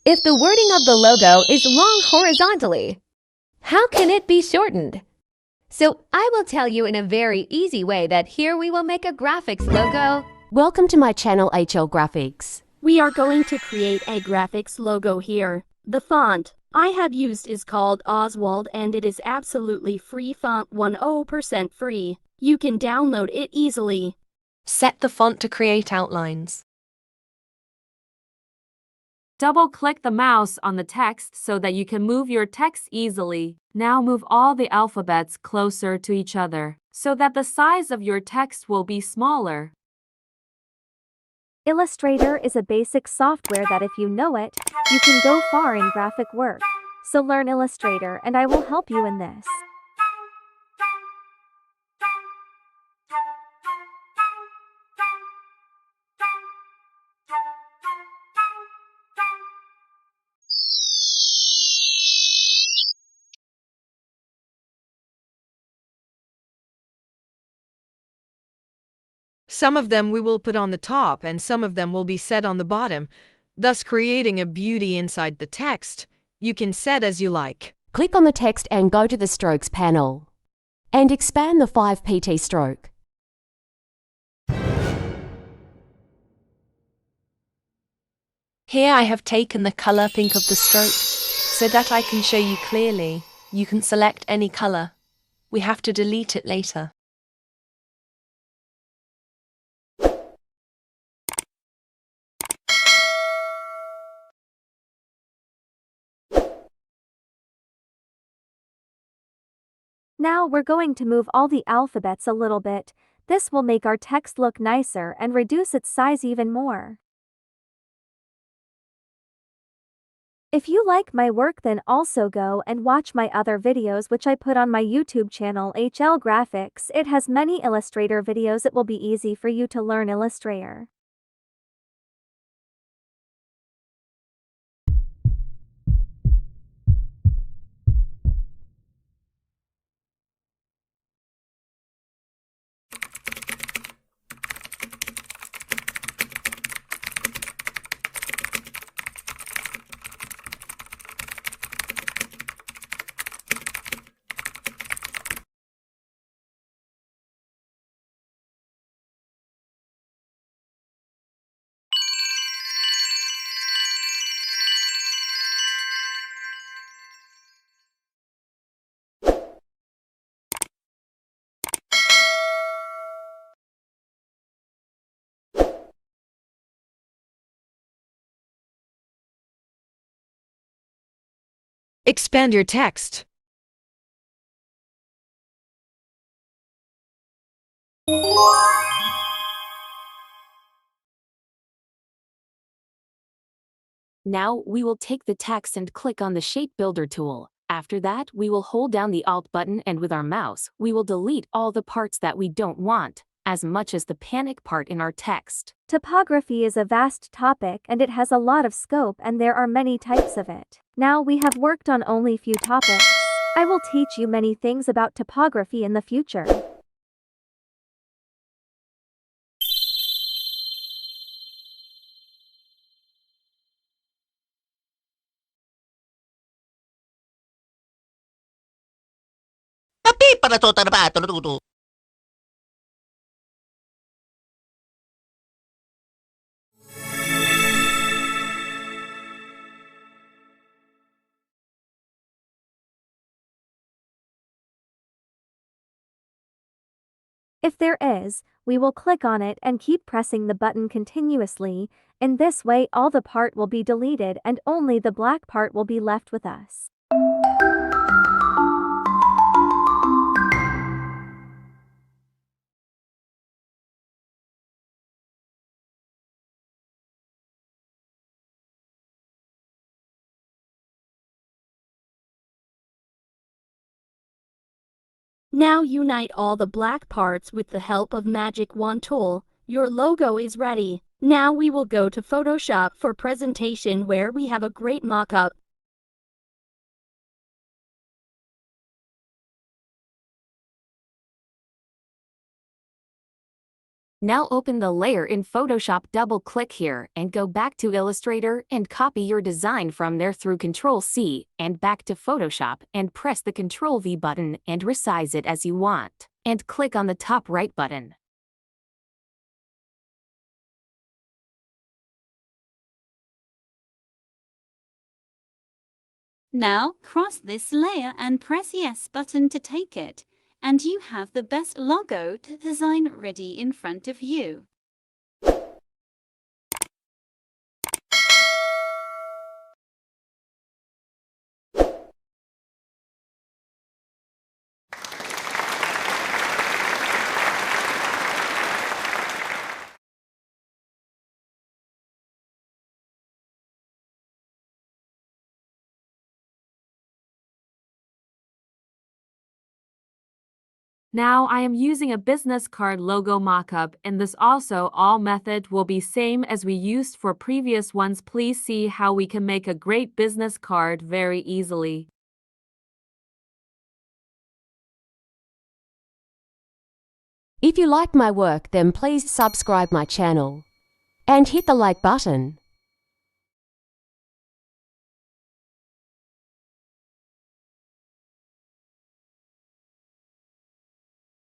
If the wording of the logo is long horizontally, how can it be shortened? So I will tell you in a very easy way that here we will make a graphics logo. Welcome to my channel HLGRAPHICS. We are going to create a graphics logo here. The font I have used is called Oswald and it is absolutely free font, 10% free. You can download it easily. Set the font to create outlines. Double-click the mouse on the text so that you can move your text easily. Now move all the alphabets closer to each other so that the size of your text will be smaller. Illustrator is a basic software that if you know it, you can go far in graphic work. So learn Illustrator and I will help you in this. Some of them we will put on the top and some of them will be set on the bottom, thus creating a beauty inside the text. You can set as you like. Click on the text and go to the Strokes panel. And expand the 5 pt stroke. Here I have taken the color pink of the stroke so that I can show you clearly. You can select any color. We have to delete it later. Now we're going to move all the alphabets a little bit. This will make our text look nicer and reduce its size even more. If you like my work, then also go and watch my other videos which I put on my YouTube channel HLGRAPHICS. It has many Illustrator videos. It will be easy for you to learn Illustrator. Expand your text. Now we will take the text and click on the Shape Builder tool. After that, we will hold down the Alt button and with our mouse, we will delete all the parts that we don't want, as much as the panic part in our text. Typography is a vast topic and it has a lot of scope and there are many types of it. Now we have worked on only few topics. I will teach you many things about typography in the future. If there is, we will click on it and keep pressing the button continuously. In this way all the part will be deleted and only the black part will be left with us. Now unite all the black parts with the help of Magic Wand tool. Your logo is ready. Now we will go to Photoshop for presentation where we have a great mock-up. Now open the layer in Photoshop, double-click here and go back to Illustrator and copy your design from there through Ctrl+C and back to Photoshop and press the Ctrl+V button and resize it as you want. And click on the top right button. Now cross this layer and press Yes button to take it, and you have the best logo to design ready in front of you. Now I am using a business card logo mockup, and this also all method will be same as we used for previous ones. Please see how we can make a great business card very easily. If you like my work, then please subscribe my channel and hit the like button.